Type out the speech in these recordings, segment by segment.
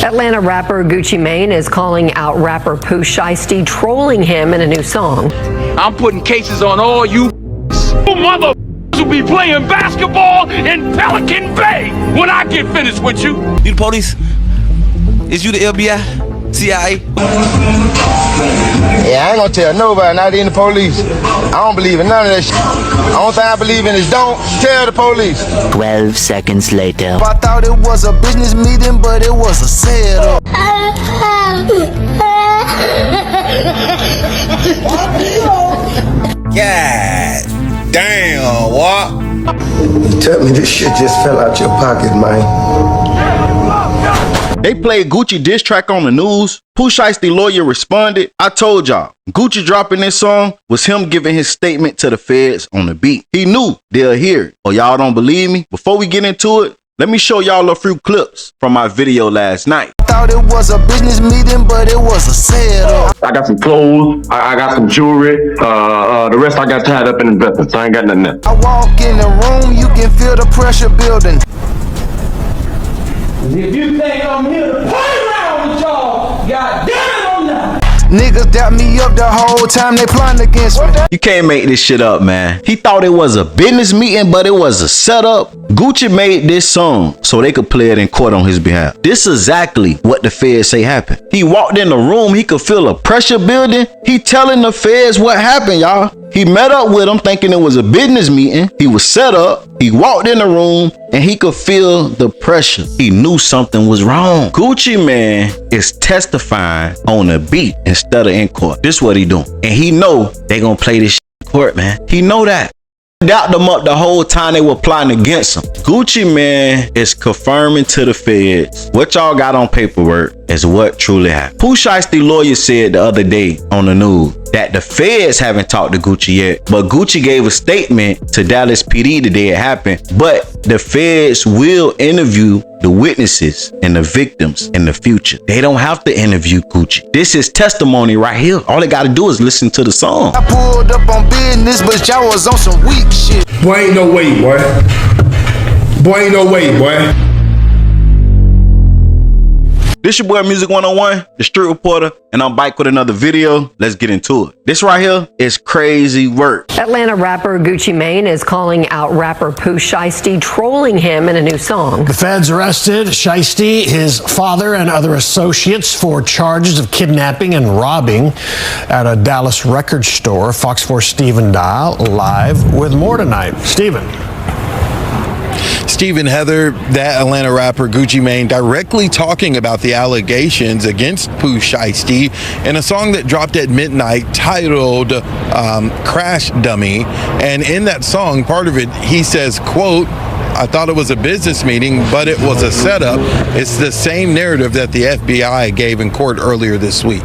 Atlanta rapper Gucci Mane is calling out rapper Pooh Shiesty, trolling him in a new song. I'm putting cases on all you mother who be playing basketball in Pelican Bay when I get finished with you. You the police? Is you the FBI? CIA? Yeah, I ain't gonna tell nobody, not even the police. I don't believe in none of that shit. The only thing I believe in is don't tell the police. 12 seconds later. I thought it was a business meeting, but it was a setup. God damn, what? You tell me this shit just fell out your pocket, man. They played Gucci diss track on the news. Pooh Shiesty lawyer responded, I told y'all, Gucci dropping this song was him giving his statement to the feds on the beat. He knew they'll hear it. Oh, y'all don't believe me? Before we get into it, let me show y'all a few clips from my video last night. I thought it was a business meeting, but it was a setup. I got some clothes, I got some jewelry, the rest I got tied up in investments. I ain't got nothing else. I walk in the room, you can feel the pressure building. If you think I'm here to play around with y'all, God damn it, I'm not. Niggas doubt me up the whole time they plotting against me. You can't make this shit up, man. He thought it was a business meeting, but it was a setup. Gucci made this song so they could play it in court on his behalf. This is exactly what the feds say happened. He walked in the room, he could feel a pressure building. He telling the feds what happened, y'all. He met up with him thinking it was a business meeting. He was set up. He walked in the room and he could feel the pressure. He knew something was wrong. Gucci Mane is testifying on a beat instead of in court. This is what he doing. And he know they gonna play this shit in court, man. He know that. Doubt them up the whole time they were plotting against him. Gucci Mane is confirming to the feds what y'all got on paperwork is what truly happened. Pooh Shiesty lawyer said the other day on the news that the feds haven't talked to Gucci yet, but Gucci gave a statement to Dallas PD the day it happened, but the feds will interview the witnesses and the victims in the future. They don't have to interview Gucci. This is testimony right here. All they got to do is listen to the song. I pulled up on business, but y'all was on some weak shit. Boy, ain't no way, boy. Boy, ain't no way, boy. This your boy Music 101, the street reporter, and I'm back with another video. Let's get into it. This right here is crazy work. Atlanta rapper Gucci Mane is calling out rapper Pooh Shiesty, trolling him in a new song. The feds arrested Shiesty, his father, and other associates for charges of kidnapping and robbing at a Dallas record store. Fox 4 Stephen Dial live with more tonight. Stephen, Heather, that Atlanta rapper Gucci Mane directly talking about the allegations against Pooh Shiesty in a song that dropped at midnight titled Crash Dummy. And in that song, part of it, he says, quote, I thought it was a business meeting, but it was a setup. It's the same narrative that the FBI gave in court earlier this week.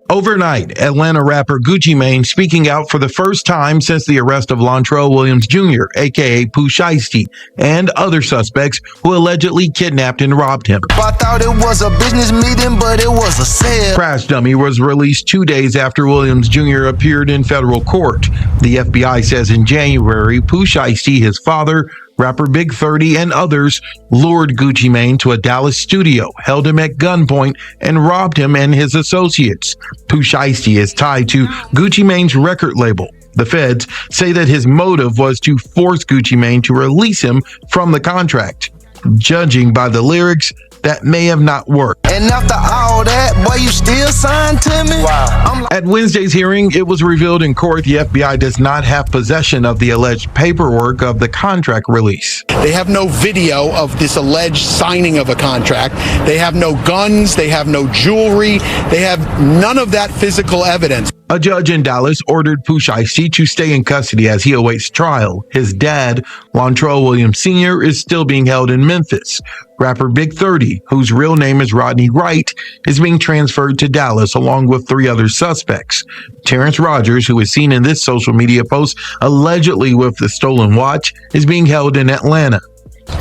Overnight, Atlanta rapper Gucci Mane speaking out for the first time since the arrest of Lontrell Williams Jr., aka Pooh Shiesty, and other suspects who allegedly kidnapped and robbed him. I thought it was a business meeting, but it was a sale. Crash Dummy was released 2 days after Williams Jr. appeared in federal court. The FBI says in January, Pooh Shiesty, his father, rapper Big 30, and others lured Gucci Mane to a Dallas studio, held him at gunpoint, and robbed him and his associates. Pooh Shiesty is tied to Gucci Mane's record label. The feds say that his motive was to force Gucci Mane to release him from the contract. Judging by the lyrics, that may have not worked. And after all that, boy, you still signed to me? Wow. At Wednesday's hearing, it was revealed in court the FBI does not have possession of the alleged paperwork of the contract release. They have no video of this alleged signing of a contract. They have no guns. They have no jewelry. They have none of that physical evidence. A judge in Dallas ordered Pooh Shiesty to stay in custody as he awaits trial. His dad, Lontrell Williams Sr., is still being held in Memphis. Rapper Big 30, whose real name is Rodney Wright, is being transferred to Dallas along with 3 other suspects. Terrence Rogers, who is seen in this social media post allegedly with the stolen watch, is being held in Atlanta.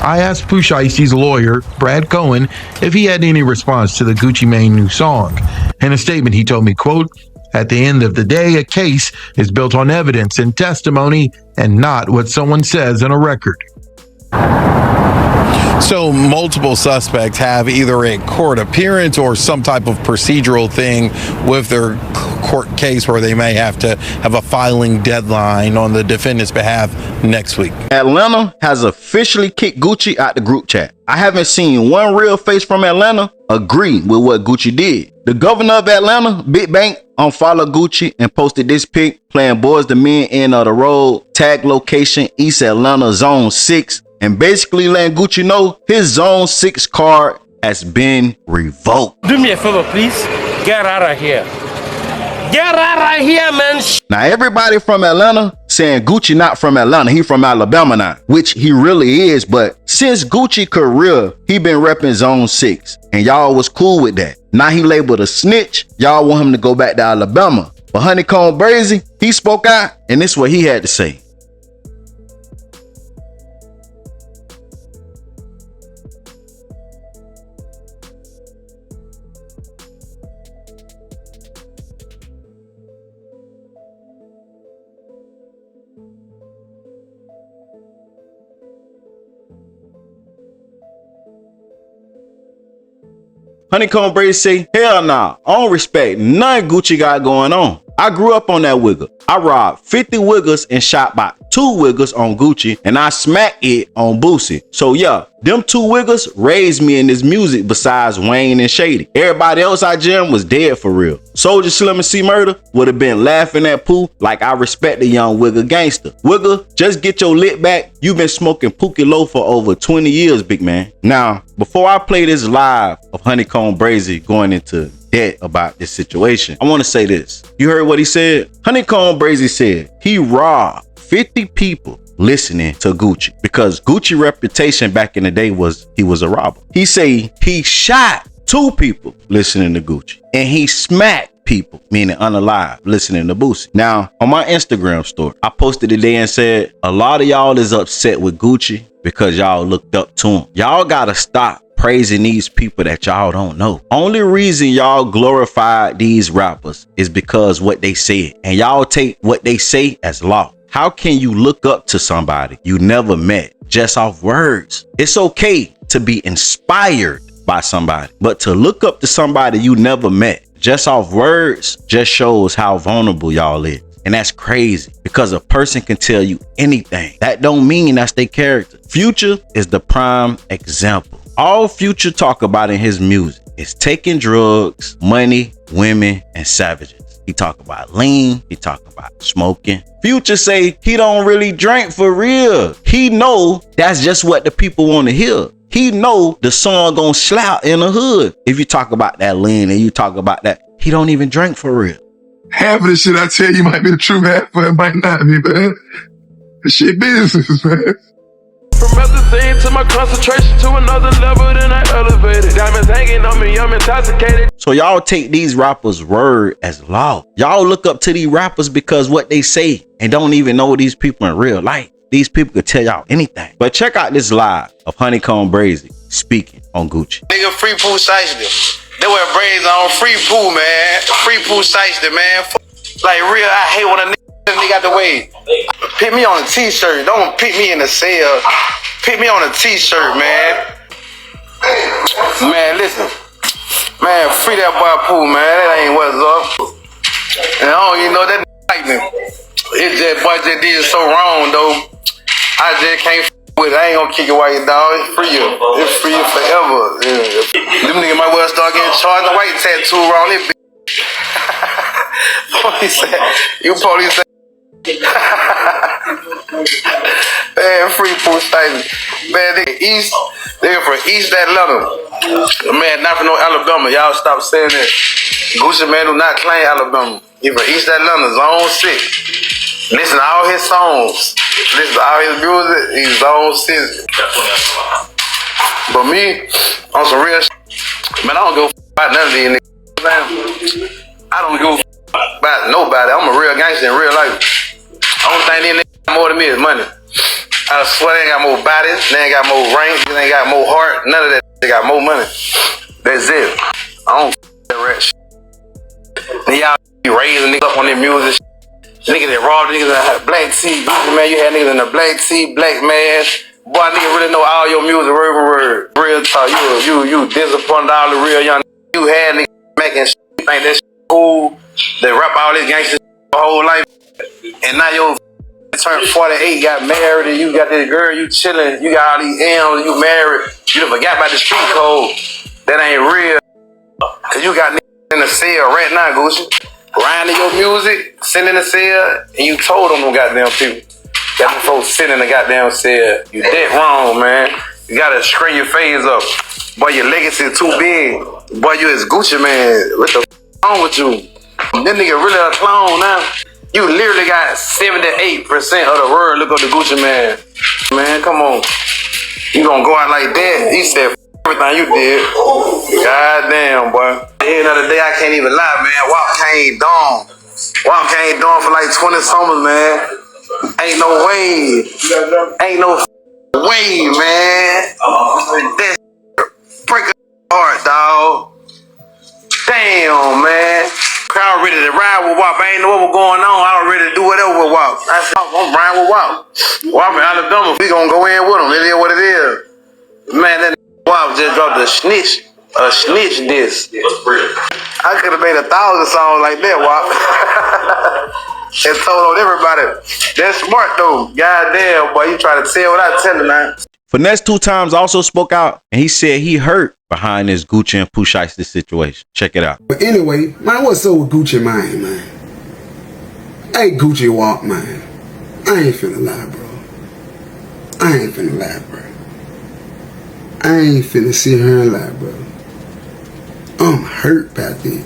I asked Pooh Shiesty's lawyer, Brad Cohen, if he had any response to the Gucci Mane new song. In a statement, he told me, quote, at the end of the day, a case is built on evidence and testimony and not what someone says in a record. So multiple suspects have either a court appearance or some type of procedural thing with their court case where they may have to have a filing deadline on the defendant's behalf next week. Atlanta has officially kicked Gucci out the group chat. I haven't seen one real face from Atlanta agree with what Gucci did. The governor of Atlanta, Big Bank, unfollowed Gucci and posted this pic playing Boys the Men End of the Road, tag location East Atlanta Zone 6, and basically letting Gucci know his Zone 6 card has been revoked. Do me a favor, please. Get out of here. Get out of here, man. Now everybody from Atlanta saying Gucci not from Atlanta, he from Alabama now, which he really is. But since Gucci career, he been repping Zone 6, and y'all was cool with that. Now he labeled a snitch. Y'all want him to go back to Alabama. But Honeycomb Brazy, he spoke out, and this is what he had to say. Honeycomb Brazy say, hell nah, I don't respect none Gucci got going on. I grew up on that wigger. I robbed 50 wiggers and shot about 2 wiggers on Gucci, and I smacked it on Boosie. So yeah, them 2 wiggers raised me in this music besides Wayne and Shady. Everybody else I jammed was dead for real. Soulja Slim and C Murder would have been laughing at Pooh like I respect the young wigger gangster. Wigger, just get your lit back. You've been smoking Pookie Low for over 20 years, big man. Now, before I play this live of Honeycomb Brazy going into debt about this situation, I want to say this. You heard what he said? Honeycomb Brazy said he robbed 50 people listening to Gucci because Gucci reputation back in the day was he was a robber. He say he shot 2 people listening to Gucci, and he smacked people, meaning unalive, listening to Boosie. Now, on my Instagram story, I posted today and said a lot of y'all is upset with Gucci because y'all looked up to him. Y'all gotta stop praising these people that y'all don't know. Only reason y'all glorified these rappers is because what they said, and y'all take what they say as law. How can you look up to somebody you never met just off words? It's okay to be inspired by somebody, but to look up to somebody you never met just off words just shows how vulnerable y'all is. And that's crazy because a person can tell you anything. That don't mean that's their character. Future is the prime example. All Future talk about in his music is taking drugs, money, women, and savages. He talk about lean. He talk about smoking. Future say he don't really drink for real. He know that's just what the people want to hear. He know the song gonna slap in the hood. If you talk about that lean and you talk about that, he don't even drink for real. Half of the shit I tell you might be the truth, half of it might not be, man. This shit business, man. From methazine to my concentration to another level, then I elevated. Diamonds hanging on me, I'm intoxicated. So y'all take these rappers' word as law. Y'all look up to these rappers because what they say and don't even know these people in real life. These people could tell y'all anything. But check out this live of Honeycomb Brazy speaking on Gucci. Nigga, free Pooh Shiesty. They wear braids on. Free Pooh, man. Free Pooh Shiesty, man. Like real, I hate when a nigga got the way. Pick me on a t-shirt. Don't pick me in the cell. Pick me on a t-shirt, man. Man, listen. Man, free that boy Pooh, man. That ain't what's up. And I don't even know that like me. It just, boy, just did so wrong, though. I just can't with it. I ain't gonna kick it while you dog. It's free you. It's free you forever. Yeah. Them niggas might well start getting charged. The white tattoo around it. Police said, you police said. Man, free Pooh Shiesty. Man, they're from East Atlanta. Man, not from no Alabama. Y'all stop saying that. Gucci man do not claim Alabama. He from East Atlanta, Zone 6. Listen to all his songs. Listen to all his music. He's Zone 6. But me, on some real shit, man, I don't give a about none of these niggas. I don't give a about nobody. I'm a real gangster in real life. Only thing these niggas got more than me is money. I swear they ain't got more bodies, they ain't got more range, they ain't got more heart, none of that. They got more money. That's it. I don't that rat shit. Then y'all be raising niggas up on their music. Niggas that raw niggas that had black tee, man. You had niggas in the black tee, black mask, Boy, I nigga really know all your music word for word. Real talk, you disappointed all the real young niggas. You had niggas making shit, you think that shit cool. They rap all this gangsta shit your whole life. And now your turned 48, got married, and you got this girl, you chilling, you got all these M's, you married. You done forgot about the street code. That ain't real. Cause you got niggas in the cell right now, Gucci. Grinding your music, sitting in the cell, and you told them goddamn people. Got them folks sitting in the goddamn cell. You dead wrong, man. You gotta screen your face up. Boy, your legacy too big. Boy, you is Gucci, man. What the wrong with you? This nigga really a clone now. You literally got 78% of the world look up to Gucci, man. Man, come on. You gonna go out like that? He said everything you did. God damn, boy. At the end of the day, I can't even lie, man. WAP came down. WAP came down for like 20 summers, man. Ain't no way. Ain't no way, man. That break a heart, dog. Damn, man. I was ready to ride with WAP. I ain't know what was going on. I was ready to do whatever with WAP. I said, I'm riding with WAP. WAP in Alabama. We gonna go in with them. It is what it is. Man, that WAP just dropped a snitch disc. I could have made 1,000 songs like that, WAP. And told on everybody. That's smart though. Goddamn, boy, you try to tell without telling, man. Finesse 2 Times also spoke out, and he said he hurt behind this Gucci and Pooh Shiesty situation. Check it out. But anyway, man, what's up with Gucci Mane, man? Hey, Gucci WAP, man. I ain't finna lie, bro. I ain't finna lie, bro. I ain't finna sit here and lie, bro. I'm hurt about this.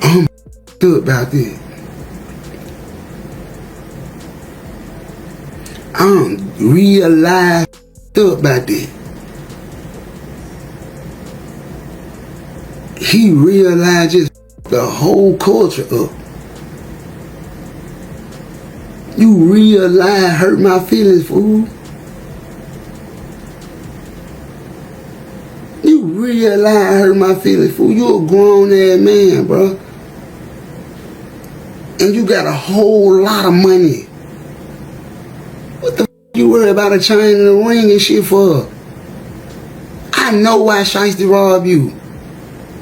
I'm good about this. I'm real up about this. He realized just the whole culture up. You realize hurt my feelings, fool. You realize hurt my feelings, fool. You a grown ass man, bro. And you got a whole lot of money. What the f you worry about a chain and a ring and shit for? I know why Shiesty robbed you.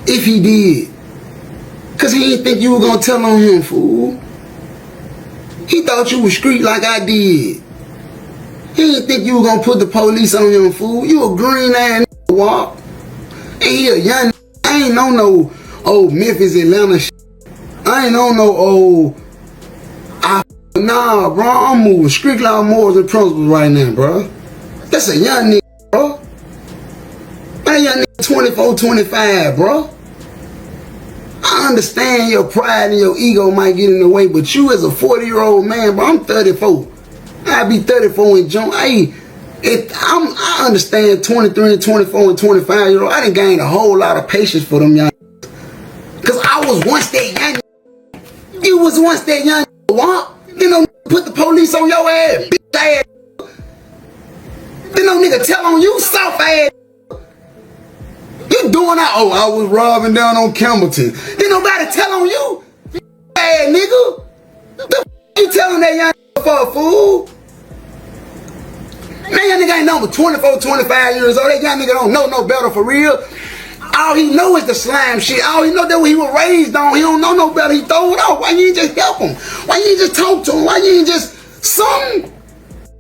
If he did. Cause he didn't think you were gonna tell on him, fool. He thought you was street like I did. He didn't think you were gonna put the police on him, fool. You a green ass nigga, WAP. And he a young nigga. I ain't know no old Memphis, Atlanta shit. I ain't know no old... Nah, bro, I'm moving strictly on morals and principles right now, bro. That's a young nigga, bro. That young nigga 24, 25, bro. I understand your pride and your ego might get in the way, but you as a 40-year-old man, bro, I'm 34. I'll be 34 in June. I understand 23 and 24 and 25-year-old. I done gained a whole lot of patience for them young niggas. Cause I was once that young nigga. You was once that young nigga, WAP. Then no nigga put the police on your ass, bitch ass. Then no nigga tell on you, soft ass. You doing that? Oh, I was robbing down on Campbellton. Then nobody tell on you, ass nigga. The you telling that young nigga for, fool? Man, young nigga ain't number 24, 25 years old. That young nigga don't know no better for real. All he know is the slime shit. All he know that what he was raised on. He don't know no better. He throw it off. Why you ain't just help him? Why you ain't just talk to him? Why you ain't just something?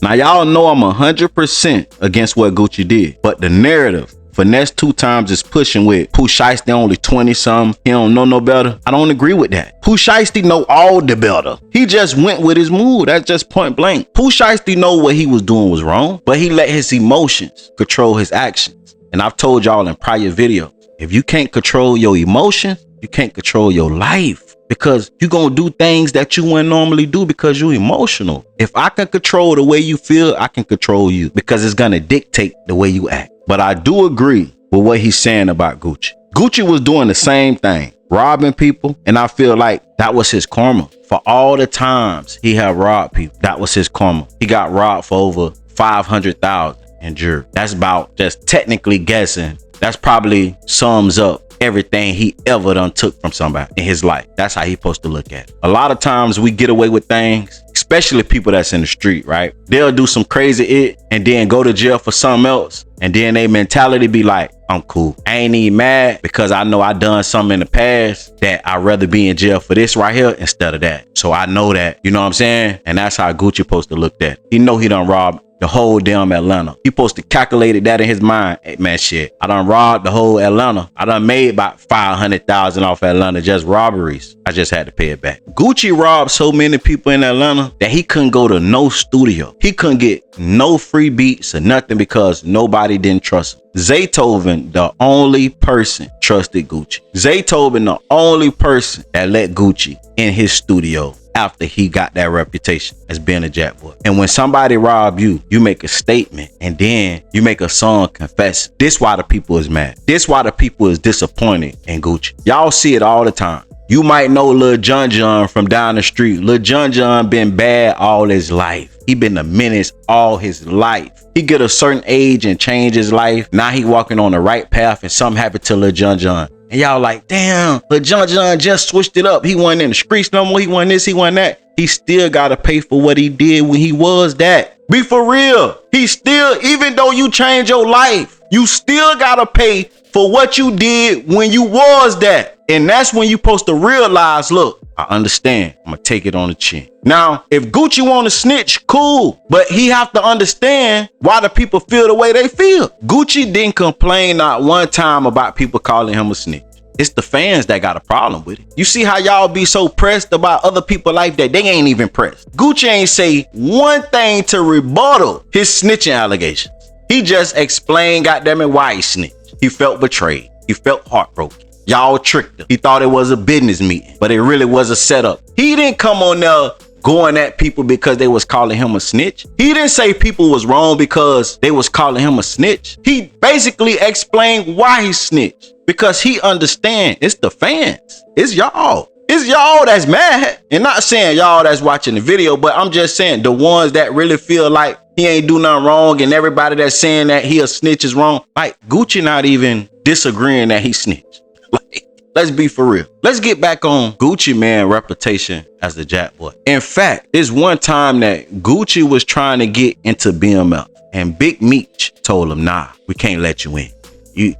Now y'all know I'm 100% against what Gucci did, but the narrative Finesse 2 Times is pushing with Pooh Shiesty only 20-something. He don't know no better. I don't agree with that. Pooh Shiesty know all the better. He just went with his mood. That's just point blank. Pooh Shiesty know what he was doing was wrong, but he let his emotions control his actions. And I've told y'all in prior videos, if you can't control your emotions, you can't control your life, because you're going to do things that you wouldn't normally do because you're emotional. If I can control the way you feel, I can control you, because it's going to dictate the way you act. But I do agree with what he's saying about Gucci. Gucci was doing the same thing, robbing people. And I feel like that was his karma for all the times he had robbed people. That was his karma. He got robbed for over 500,000 in jury. That's about, just technically guessing, that's probably sums up everything he ever done took from somebody in his life. That's how he supposed to look at it. A lot of times we get away with things, especially people that's in the street, right? They'll do some crazy it and then go to jail for something else. And then they mentality be like, I'm cool. I ain't even mad because I know I done something in the past that I'd rather be in jail for this right here instead of that. So I know that, you know what I'm saying? And that's how Gucci supposed to look at. He know he done robbed the whole damn Atlanta. He supposed to calculate that in his mind. Hey, man, shit, I done robbed the whole Atlanta. I done made about 500,000 off Atlanta, just robberies. I just had to pay it back. Gucci robbed so many people in Atlanta that he couldn't go to no studio. He couldn't get no free beats or nothing because nobody didn't trust him. Zaytoven, the only person trusted Gucci. Zaytoven, the only person that let Gucci in his studio after he got that reputation as being a jack boy. And when somebody rob you, you make a statement and then you make a song confess. This why the people is mad. This why the people is disappointed in Gucci. Y'all see it all the time. You might know Lil John from down the street. Lil John been bad all his life. He been a menace all his life. He get a certain age and change his life. Now he walking on the right path and something happened to Lil John. And y'all like, damn, Lil John just switched it up. He wasn't in the streets no more. He wasn't this, he wasn't that. He still got to pay for what he did when he was that. Be for real. He still, even though you change your life, you still got to pay for what you did when you was that. And that's when you supposed to realize, look, I understand. I'm going to take it on the chin. Now, if Gucci want to snitch, cool. But he have to understand why the people feel the way they feel. Gucci didn't complain not one time about people calling him a snitch. It's the fans that got a problem with it. You see how y'all be so pressed about other people's life that they ain't even pressed. Gucci ain't say one thing to rebuttal his snitching allegations. He just explained, goddammit, why he snitched. He felt betrayed. He felt heartbroken. Y'all tricked him. He thought it was a business meeting, but it really was a setup. He didn't come on there going at people because they was calling him a snitch. He didn't say people was wrong because they was calling him a snitch. He basically explained why he snitched. Because he understand it's the fans. It's y'all. It's y'all that's mad. And not saying y'all that's watching the video, but I'm just saying the ones that really feel like he ain't do nothing wrong and everybody that's saying that he a snitch is wrong. Like Gucci not even disagreeing that he snitched. Like, let's be for real. Let's get back on Gucci Mane reputation as the jack boy. In fact, it's one time that Gucci was trying to get into BMF and Big Meech told him, nah, we can't let you in.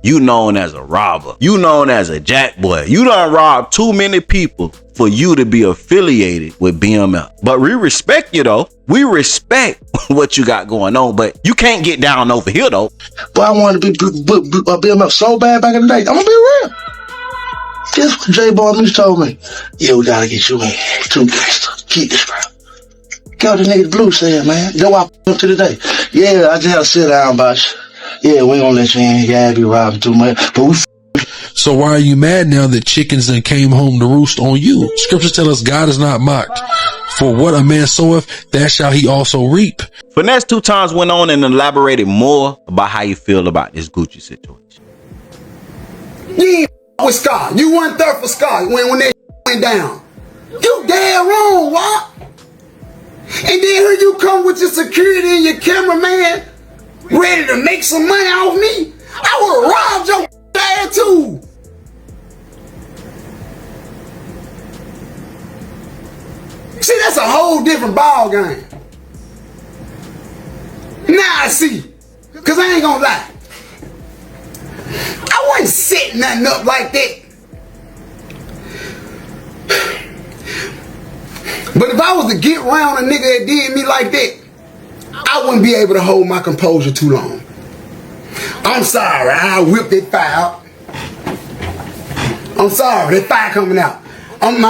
You known as a robber. You known as a jack boy. You done robbed too many people for you to be affiliated with BMF. But we respect you though. We respect what you got going on, but you can't get down over here though. But I wanted to be BMF so bad back in the day. I'm gonna be real. Guess what J-Boy Meech told me? Yeah, we gotta get you in. Too gangster. Keep this crap. Get what the nigga Blue said, man. Go out to the day. Yeah, I just have to sit down about you. Yeah, we ain't gonna let you in. Yeah, be robbing too much. But we. So why are you mad now that chickens then came home to roost on you? Scriptures tell us God is not mocked. For what a man soweth, that shall he also reap. Finesse 2 times went on and elaborated more about how you feel about this Gucci situation. You ain't with Scott. You weren't there for Scott when they went down. You dead wrong, what? And then here you come with your security and your cameraman ready to make some money off me. I would have robbed your ass too. See, that's a whole different ball game. Now I see. Cause I ain't gonna lie. I wasn't setting nothing up like that. But if I was to get around a nigga that did me like that, I wouldn't be able to hold my composure too long. I'm sorry, I whipped that fire out. I'm sorry, that fire coming out. I'm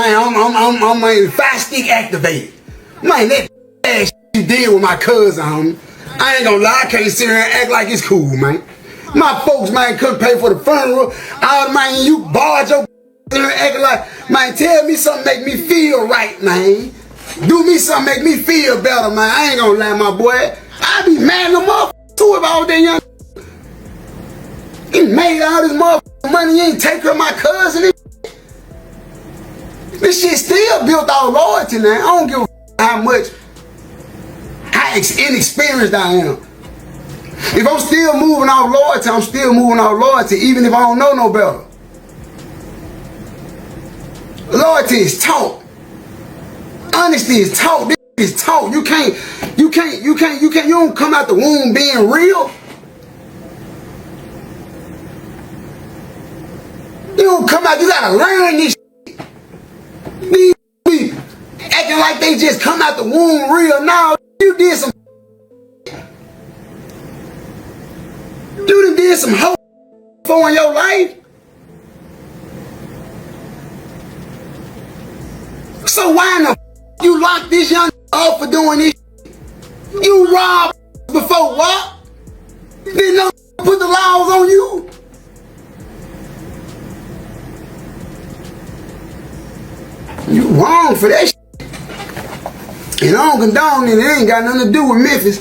a fire stick activated. Man, that ass you did with my cousin, homie. I ain't gonna lie, I can't sit here and act like it's cool, man. My folks, man, couldn't pay for the funeral. Man, you barge your and acting like, man, tell me something make me feel right, man. Do me something make me feel better, man. I ain't gonna lie, my boy. I be mad at the motherfucker too if all that young he made all this motherfucking money, he ain't take care of my cousin. This shit still built on loyalty now. I don't give a how much, how inexperienced I am. If I'm still moving off loyalty, I'm still moving off loyalty, even if I don't know no better. Loyalty is taught. Honesty is taught. This is taught. You don't come out the womb being real. You don't come out, you gotta learn this shit. These be acting like they just come out the womb real. Now, you did some you done did some hoe for in your life. So why in the you lock this young up for doing this? You robbed before what? Then no put the laws on you. You wrong for that shit. And I don't condone it. It ain't got nothing to do with Memphis.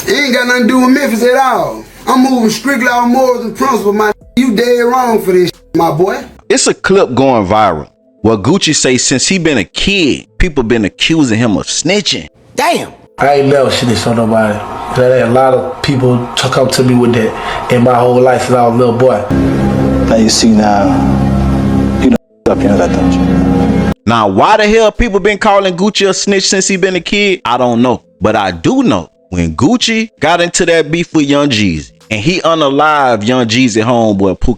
It ain't got nothing to do with Memphis at all. I'm moving strictly on morals and principles, my you dead wrong for this shit, my boy. It's a clip going viral where Gucci say since he been a kid, people been accusing him of snitching. Damn. I ain't never snitched on nobody. A lot of people come to me with that in my whole life since I was a little boy. Now you see now, you know up here that don't you? Now why the hell people been calling Gucci a snitch since he been a kid? I don't know. But I do know when Gucci got into that beef with Young Jeezy and he unalived Young Jeezy homeboy Pooh,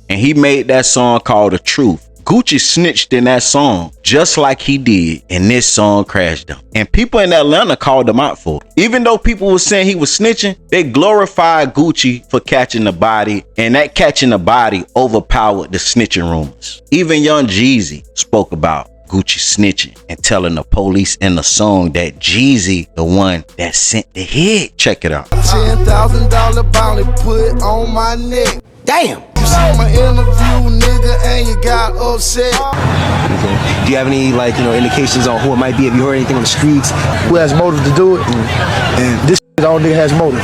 and he made that song called The Truth. Gucci snitched in that song just like he did in this song Crashed Them. And people in Atlanta called him out for it. Even though people were saying he was snitching, they glorified Gucci for catching the body, and that catching the body overpowered the snitching rumors. Even Young Jeezy spoke about Gucci snitching and telling the police in the song that Jeezy the one that sent the hit. Check it out. $10,000 bounty put on my neck. Damn. You saw my interview, nigga, and you got upset. Okay. Do you have any indications on who it might be? Have you heard anything on the streets? Who has motive to do it? And this the only nigga has motive.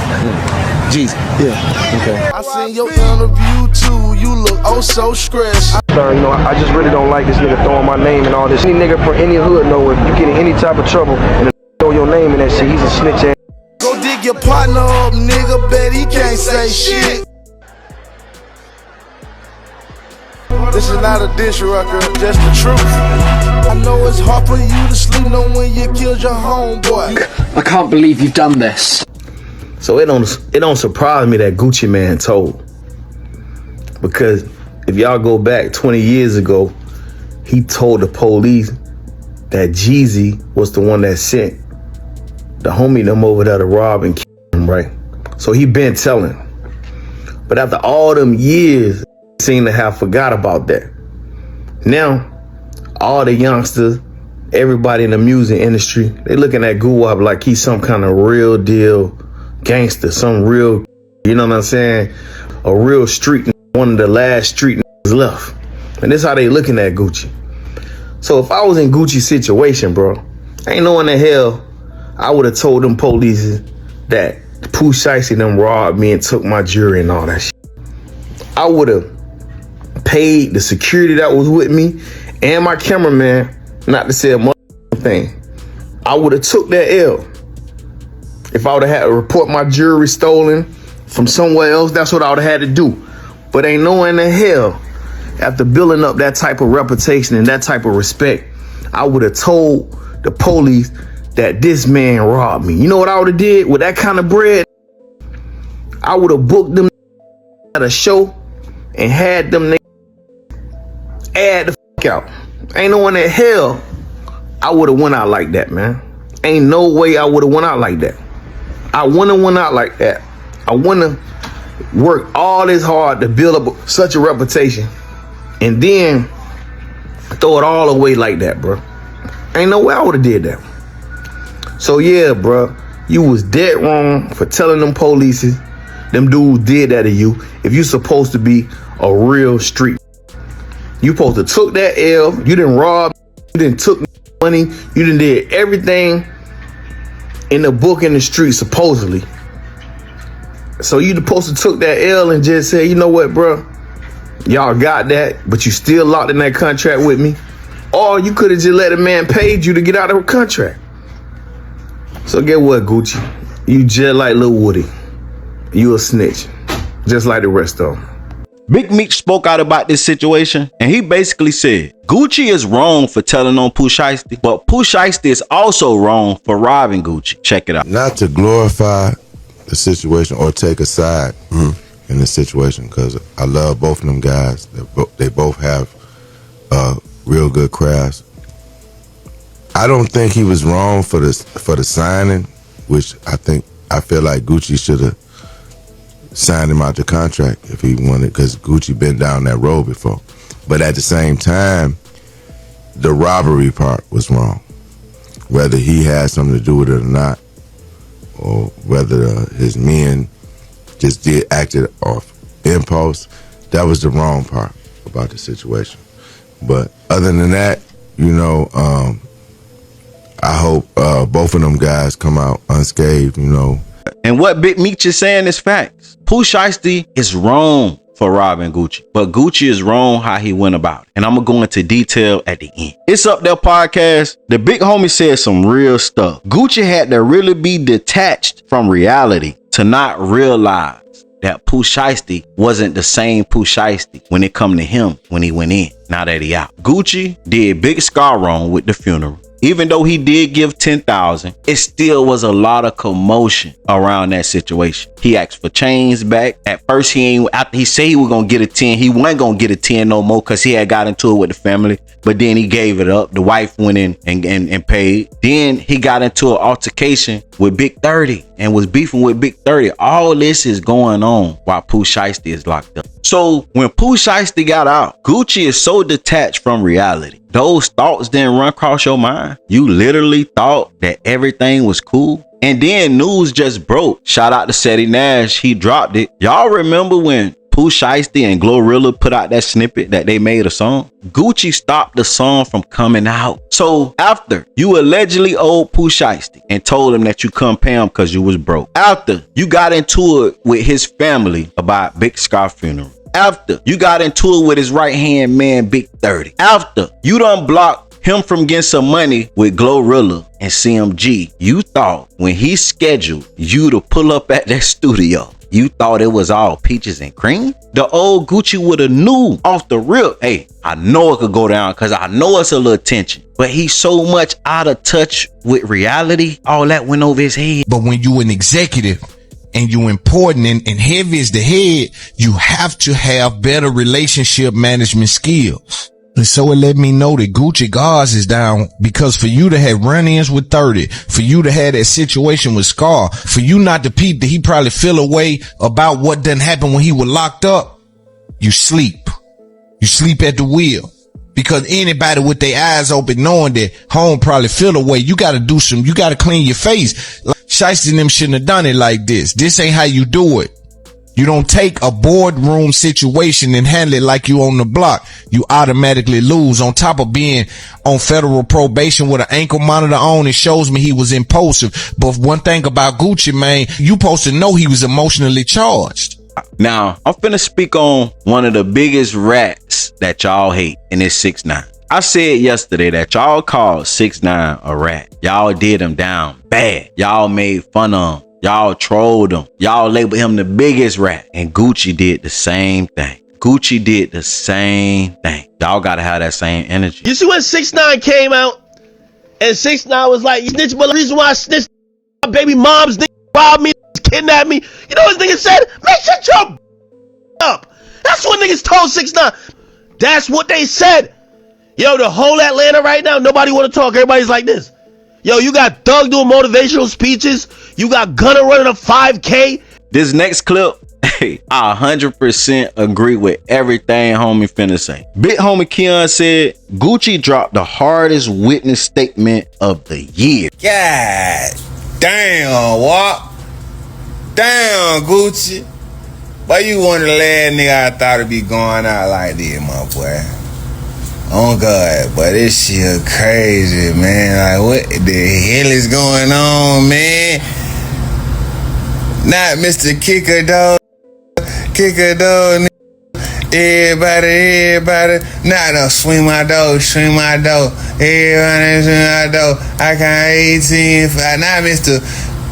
Jeezy. Yeah. Okay. I seen your interview too. You look oh so stressed. I just really don't like this nigga throwing my name and all this. Any nigga from any hood know if you get in any type of trouble and throw your name in that shit, he's a snitch ass. Go dig your partner up, nigga. Bet he can't say shit. This is not a dish record, just the truth. I know it's hard for you to sleep knowing you killed your homeboy. I can't believe you've done this. So it don't surprise me that Gucci Man told. Because if y'all go back 20 years ago, he told the police that Jeezy was the one that sent the homie them over there to rob and kill him, right? So he been telling. But after all them years, seem to have forgot about that. Now, all the youngsters, everybody in the music industry, they looking at Guwap like he's some kind of real deal gangster, some real, you know what I'm saying? A real street, one of the last street left. And this how they looking at Gucci. So if I was in Gucci's situation, bro, ain't no in the hell I would have told them police that Pooh Shiesty them robbed me and took my jewelry and all that shit. I would have paid the security that was with me and my cameraman not to say a motherfucking thing. I would have took that L. If I would have had to report my jewelry stolen from somewhere else, that's what I would have had to do. But ain't no in the hell, after building up that type of reputation and that type of respect, I would have told the police that this man robbed me. You know what I would have did with that kind of bread? I would have booked them at a show and had them add the fuck out. Ain't no one in hell I would have went out like that, man. Ain't no way I would have went out like that. I wouldn't have went out like that. I wouldn't have worked all this hard to build up such a reputation and then throw it all away like that, bro. Ain't no way I would have did that. So yeah, bro, you was dead wrong for telling them police them dudes did that to you if you supposed to be a real street. You supposed to took that L, you didn't rob, you didn't took money, you didn't did everything in the book in the street, supposedly. So you supposed to took that L and just say, you know what, bro? Y'all got that, but you still locked in that contract with me. Or you could have just let a man paid you to get out of a contract. So get what, Gucci? You just like Lil Woody. You a snitch, just like the rest of them. Big Meech spoke out about this situation, and he basically said, Gucci is wrong for telling on Pooh Shiesty, but Pooh Shiesty is also wrong for robbing Gucci. Check it out. Not to glorify the situation or take a side in the situation, because I love both of them guys. They both have real good crafts. I don't think he was wrong for the signing, which I feel like Gucci should have signed him out the contract if he wanted, because Gucci been down that road before. But at the same time, the robbery part was wrong. Whether he had something to do with it or not, or whether his men just acted off impulse, that was the wrong part about the situation. But other than that, I hope both of them guys come out unscathed, And what Big Meech is saying is facts. Pooh Shiesty is wrong for robbing Gucci, but Gucci is wrong how he went about it. And I'm gonna go into detail at the end. It's Up There podcast. The big homie said some real stuff. Gucci had to really be detached from reality to not realize that Pooh Shiesty wasn't the same Pooh Shiesty when it come to him when he went in. Now that he out. Gucci did Big Scar wrong with the funeral. Even though he did give 10,000, it still was a lot of commotion around that situation. He asked for chains back. At first, after he said he was gonna get a 10, he wasn't gonna get a 10 no more because he had got into it with the family. But then he gave it up. The wife went in and paid. Then he got into an altercation with Big 30 and was beefing with Big 30. All this is going on while Pooh Shiesty is locked up. So when Pooh Shiesty got out, Gucci is so detached from reality. Those thoughts didn't run across your mind. You literally thought that everything was cool. And then news just broke. Shout out to Seti Nash. He dropped it. Y'all remember when Pooh Shiesty and Glorilla put out that snippet that they made a song? Gucci stopped the song from coming out. So after you allegedly owed Pooh Shiesty and told him that you couldn't pay him because you was broke. After you got into it with his family about Big Scar funeral. After you got into it with his right hand man, Big 30. After you done blocked him from getting some money with Glorilla and CMG. You thought when he scheduled you to pull up at that studio, you thought it was all peaches and cream? The old Gucci would have knew off the rip, hey, I know it could go down because I know it's a little tension. But he's so much out of touch with reality, all that went over his head. But when you an executive and you important and heavy as the head, you have to have better relationship management skills. And so it let me know that Gucci guards is down because for you to have run-ins with 30, for you to have that situation with Scar, for you not to peep that he probably feel a way about what done happened when he was locked up, you sleep. You sleep at the wheel. Because anybody with their eyes open knowing that home probably feel a way, you gotta clean your face. Like, Shiesty and them shouldn't have done it like this. This ain't how you do it. You don't take a boardroom situation and handle it like you on the block. You automatically lose. On top of being on federal probation with an ankle monitor on, it shows me he was impulsive. But one thing about Gucci, man, you supposed to know he was emotionally charged. Now, I'm finna speak on one of the biggest rats that y'all hate, and it's 6ix9ine. I said yesterday that y'all called 6ix9ine a rat. Y'all did him down bad. Y'all made fun of him. Y'all trolled him. Y'all labeled him the biggest rat. And Gucci did the same thing. Gucci did the same thing. Y'all gotta have that same energy. You see when 6ix9ine came out and 6ix9ine was like, you snitch, but the reason why I snitched, my baby mom's nigga robbed me, kidnapped me. You know what this nigga said? Man, shut your up. That's what niggas told 6ix9ine. That's what they said. Yo, the whole Atlanta right now, nobody want to talk. Everybody's like this. Yo, you got Thug doing motivational speeches. You got Gunna running a 5K. This next clip, hey, I 100% agree with everything homie finna say. Big homie Keon said, Gucci dropped the hardest witness statement of the year. God damn, what? Damn, Gucci. Why you one of the last nigga I thought it'd be going out like this, my boy? Oh God, but this shit crazy, man. Like, what the hell is going on, man? Not Mr. Kicker Dog. Kicker Dog, everybody. Nah, no, swing my dough. Everybody swing my dough. I can't 18. Not Mr.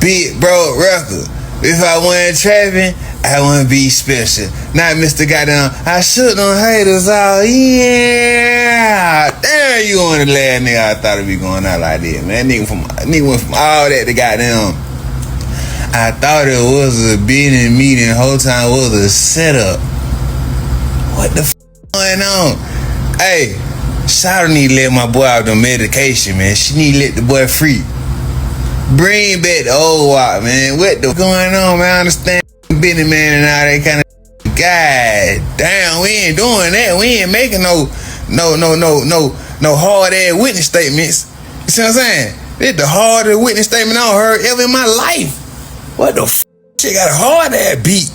Big Bro Record. If I went trapping, I wanna be special. Not Mr. Goddamn, I shoot them haters out. Yeah. Damn, you on the last nigga I thought it'd be going out like that, man. Nigga went from all that to goddamn. I thought it was a business meeting, the whole time was a setup. What the f going on? Hey, Shawty need to let my boy out the medication, man. She need to let the boy free. Bring back the old walk, man. What the going on, man? I understand business man and all that kind of. God damn, we ain't doing that. We ain't making no hard ass witness statements. You see what I'm saying? This the hardest witness statement I heard ever in my life. What the f? She got a hard ass beat.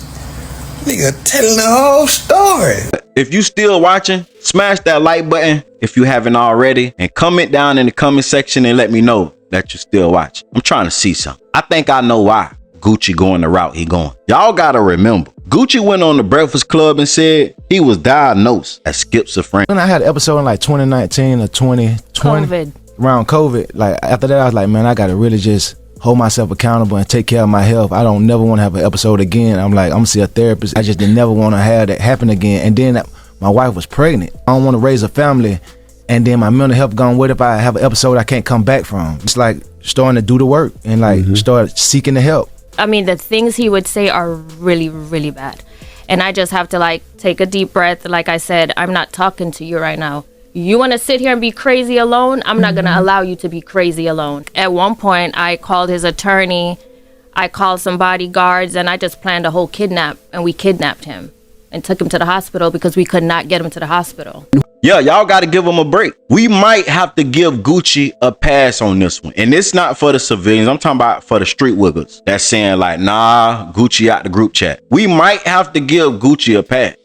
Nigga telling the whole story. If you still watching, smash that like button if you haven't already, and comment down in the comment section and let me know that you're still watching. I'm trying to see something. I think I know why Gucci going the route he going. Y'all gotta remember, Gucci went on the Breakfast Club and said he was diagnosed as schizophrenic. When I had an episode in like 2019 or 2020, around COVID, like after that I was like, man, I gotta really just hold myself accountable and take care of my health. I don't never want to have an episode again. I'm like, I'm gonna see a therapist. I just didn't never want to have that happen again. And then my wife was pregnant. I don't want to raise a family and then my mental health gone. What if I have an episode I can't come back from? It's like starting to do the work and like start seeking the help. I mean, the things he would say are really, really bad. And I just have to like take a deep breath. Like I said, I'm not talking to you right now. You want to sit here and be crazy alone? I'm not going to allow you to be crazy alone. At one point, I called his attorney. I called some bodyguards and I just planned a whole kidnap, and we kidnapped him and took him to the hospital because we could not get him to the hospital. Yeah, y'all got to give him a break. We might have to give Gucci a pass on this one. And it's not for the civilians. I'm talking about for the street wiggers that's saying like, nah, Gucci out the group chat. We might have to give Gucci a pass.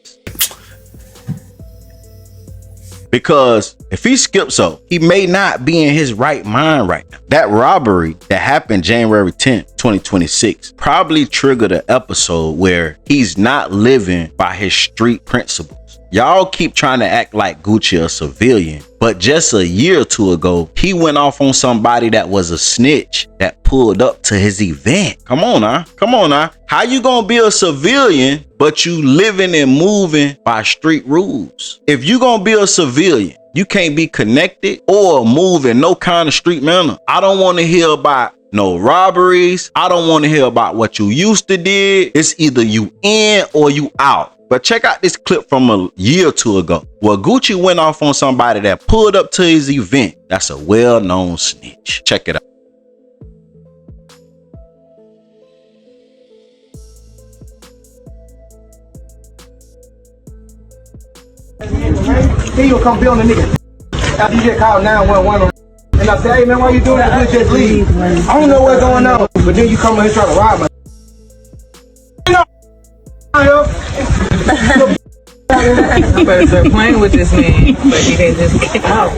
Because if he skips so, he may not be in his right mind right now. That robbery that happened January 10th, 2026 probably triggered an episode where he's not living by his street principles. Y'all keep trying to act like Gucci a civilian, but just a year or two ago, he went off on somebody that was a snitch that pulled up to his event. Come on now. Come on now. How you gonna be a civilian, but you living and moving by street rules? If you gonna be a civilian, you can't be connected or move in no kind of street manner. I don't want to hear about no robberies. I don't want to hear about what you used to did. It's either you in or you out. But check out this clip from a year or two ago where Gucci went off on somebody that pulled up to his event. That's a well-known snitch. Check it out. He gonna come bill the nigga after you get called 911. And I say, hey man, why you doing that? Just leave. I don't know what's going on, but then you come in here trying to rob me. I better start playing with this man, but he didn't just get out.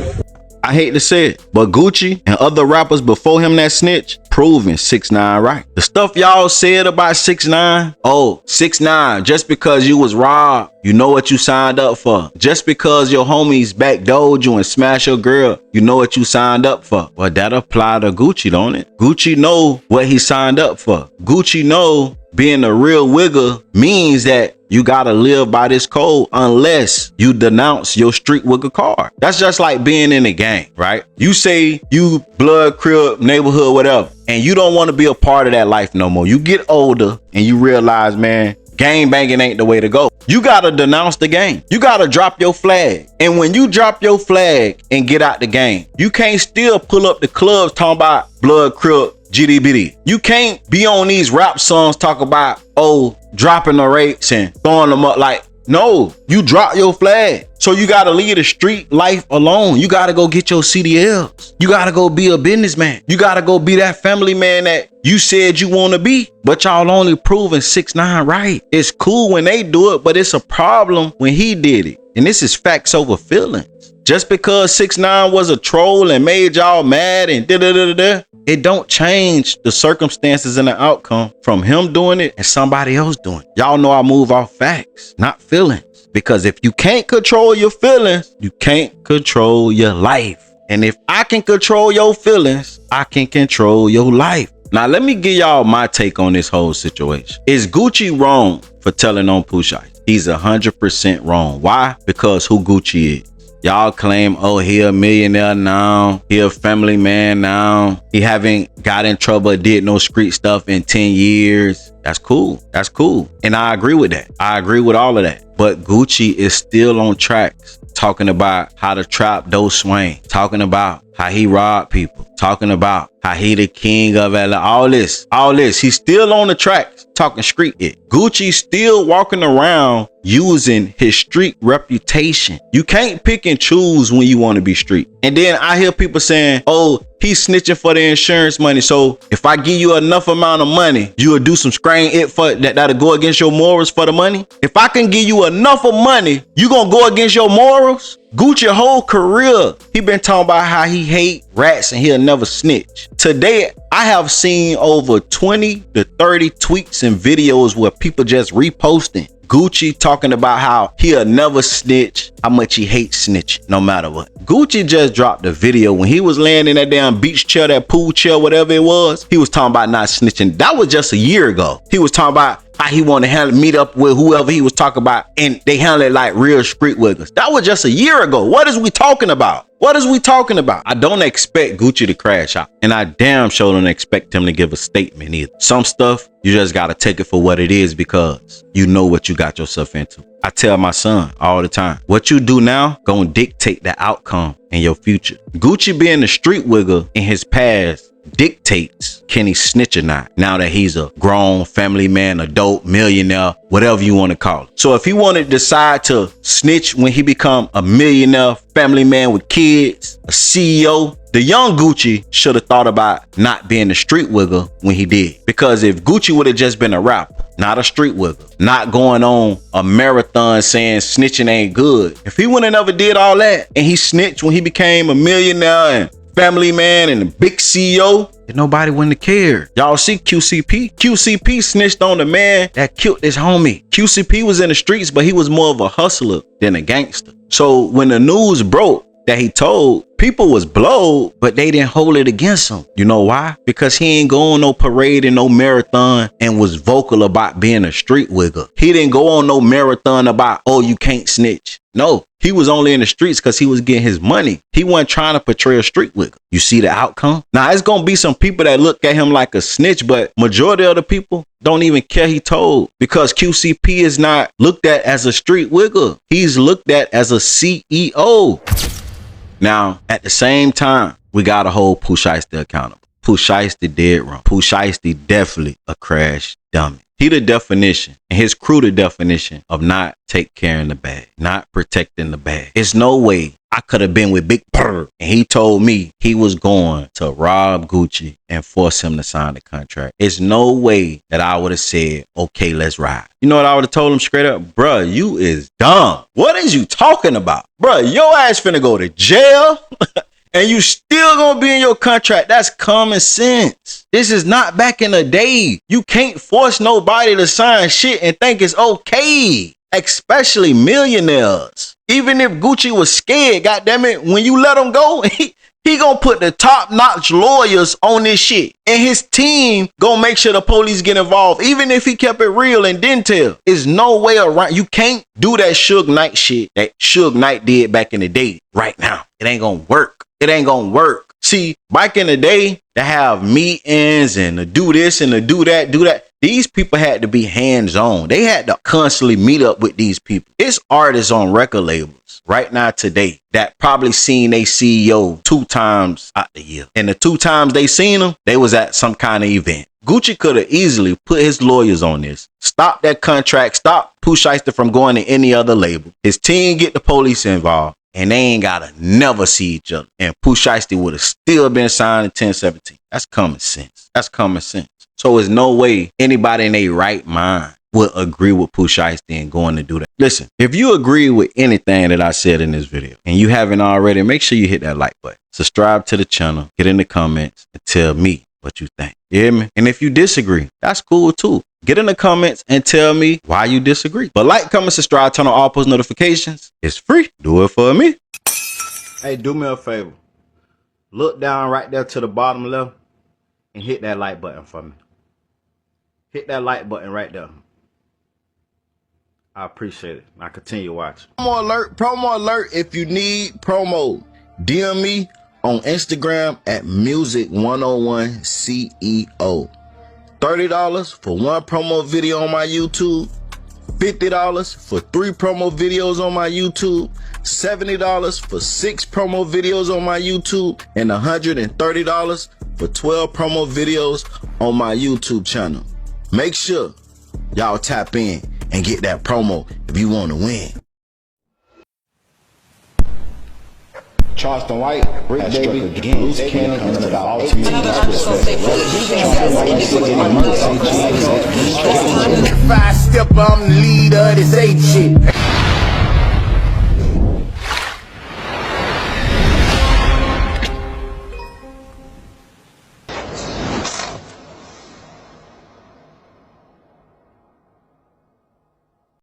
I hate to say it, but Gucci and other rappers before him that snitch proving 6ix9ine right. The stuff y'all said about 6ix9ine, oh, 6ix9ine, just because you was robbed, you know what you signed up for. Just because your homies backdoored you and smashed your girl, you know what you signed up for. Well, that apply to Gucci, don't it? Gucci know what he signed up for. Gucci know being a real wigger means that you gotta live by this code unless you denounce your street wigger card. That's just like being in a gang, right? You say you blood, crib, neighborhood, whatever, and you don't want to be a part of that life no more. You get older and you realize, man, gang banging ain't the way to go. You gotta denounce the gang. You gotta drop your flag. And when you drop your flag and get out the game, you can't still pull up the clubs talking about blood, crib, GDBD. You can't be on these rap songs talk about, oh, dropping the rates and throwing them up. Like, no, you drop your flag. So you got to leave the street life alone. You got to go get your CDLs. You got to go be a businessman. You got to go be that family man that you said you want to be, but y'all only proving 6ix9ine right. It's cool when they do it, but it's a problem when he did it. And this is facts over feelings. Just because 6ix9ine was a troll and made y'all mad and da-da-da-da-da, it don't change the circumstances and the outcome from him doing it and somebody else doing it. Y'all know I move off facts, not feelings. Because if you can't control your feelings, you can't control your life. And if I can control your feelings, I can control your life. Now, let me give y'all my take on this whole situation. Is Gucci wrong for telling on Pooh Shiesty? He's 100% wrong. Why? Because who Gucci is. Y'all claim, oh, he a millionaire now. He a family man now. He haven't got in trouble or did no street stuff in 10 years. That's cool. That's cool. And I agree with that. I agree with all of that. But Gucci is still on tracks talking about how the trap dough swing, talking about how he robbed people, talking about how he the king of LA, all this. He's still on the tracks talking street it. Gucci still walking around using his street reputation. You can't pick and choose when you want to be street. And then I hear people saying, oh, he's snitching for the insurance money. So if I give you enough amount of money, you will do some screen it for that'll go against your morals for the money. If I can give you enough of money, you gonna go against your morals? Gucci whole career, he been talking about how he hate rats and he'll never snitch. Today, I have seen over 20 to 30 tweets and videos where people just reposting Gucci talking about how he'll never snitch, how much he hates snitching, no matter what. Gucci just dropped a video when he was laying in that damn beach chair, that pool chair, whatever it was. He was talking about not snitching. That was just a year ago. He was talking about how he wanted to meet up with whoever he was talking about, and they handled it like real street wiggers. That was just a year ago. What is we talking about? What is we talking about? I don't expect Gucci to crash out, and I damn sure don't expect him to give a statement either. Some stuff, you just got to take it for what it is because you know what you got yourself into. I tell my son all the time, what you do now gonna dictate the outcome in your future. Gucci being a street wigger in his past dictates can he snitch or not now that he's a grown family man, adult, millionaire, whatever you want to call it. So if he want to decide to snitch when he become a millionaire family man with kids, a CEO, the young Gucci should have thought about not being a street wigger when he did. Because if Gucci would have just been a rapper, not a street wigger, not going on a marathon saying snitching ain't good, if he wouldn't have never did all that and he snitched when he became a millionaire and family man and a big CEO, and nobody wouldn't have cared. Y'all see QCP? QCP snitched on the man that killed his homie. QCP was in the streets, but he was more of a hustler than a gangster. So when the news broke that he told, people was blowed, but they didn't hold it against him. You know why? Because he ain't go on no parade and no marathon and was vocal about being a street wigger. He didn't go on no marathon about, oh, you can't snitch. No, he was only in the streets because he was getting his money. He wasn't trying to portray a street wigger. You see the outcome? Now, it's going to be some people that look at him like a snitch, but majority of the people don't even care he told because QCP is not looked at as a street wigger. He's looked at as a CEO. Now, at the same time, we got to hold Pooh Shiesty accountable. Pooh Shiesty did wrong. Pooh Shiesty definitely a crash dummy. He the definition, and his crew the definition of not take care in the bag, not protecting the bag. It's no way I could have been with Big Purr and he told me he was going to rob Gucci and force him to sign the contract. It's no way that I would have said, okay, let's ride. You know what I would have told him straight up? Bruh, you is dumb. What is you talking about? Bruh, your ass finna go to jail. And you still gonna be in your contract. That's common sense. This is not back in the day. You can't force nobody to sign shit and think it's okay. Especially millionaires. Even if Gucci was scared, goddammit, when you let him go, he gonna put the top-notch lawyers on this shit. And his team gonna make sure the police get involved. Even if he kept it real and didn't tell. There's no way around. You can't do that Suge Knight shit that Suge Knight did back in the day right now. It ain't gonna work. It ain't gonna work. See, back in the day, to have meetings and to do this and to do that, these people had to be hands-on. They had to constantly meet up with these people. It's artists on record labels right now today that probably seen a CEO 2 times out the year. And the 2 times they seen him, they was at some kind of event. Gucci could have easily put his lawyers on this. Stop that contract. Stop Pooh Shiesty from going to any other label. His team get the police involved. And they ain't gotta never see each other. And Pooh Shiesty would have still been signed in 1017. That's common sense. That's common sense. So there's no way anybody in their right mind would agree with Pooh Shiesty and going to do that. Listen, if you agree with anything that I said in this video and you haven't already, make sure you hit that like button. Subscribe to the channel, get in the comments and tell me what you think. You hear me? And if you disagree, that's cool too. Get in the comments and tell me why you disagree. But like, comment, subscribe, turn on all post notifications. It's free. Do it for me. Hey, do me a favor. Look down right there to the bottom left. and hit that like button for me. Hit that like button right there. I appreciate it. I continue watching. Promo alert if you need promo. DM me on Instagram at music101CEO. $30 for one promo video on my YouTube. $50 for 3 promo videos on my YouTube. $70 for 6 promo videos on my YouTube. And $130 for 12 promo videos on my YouTube channel. Make sure y'all tap in and get that promo if you want to win. Charleston White, Brick Baby, Loose Cannon, and the ultimate If I step, I'm the leader of this 8 shit.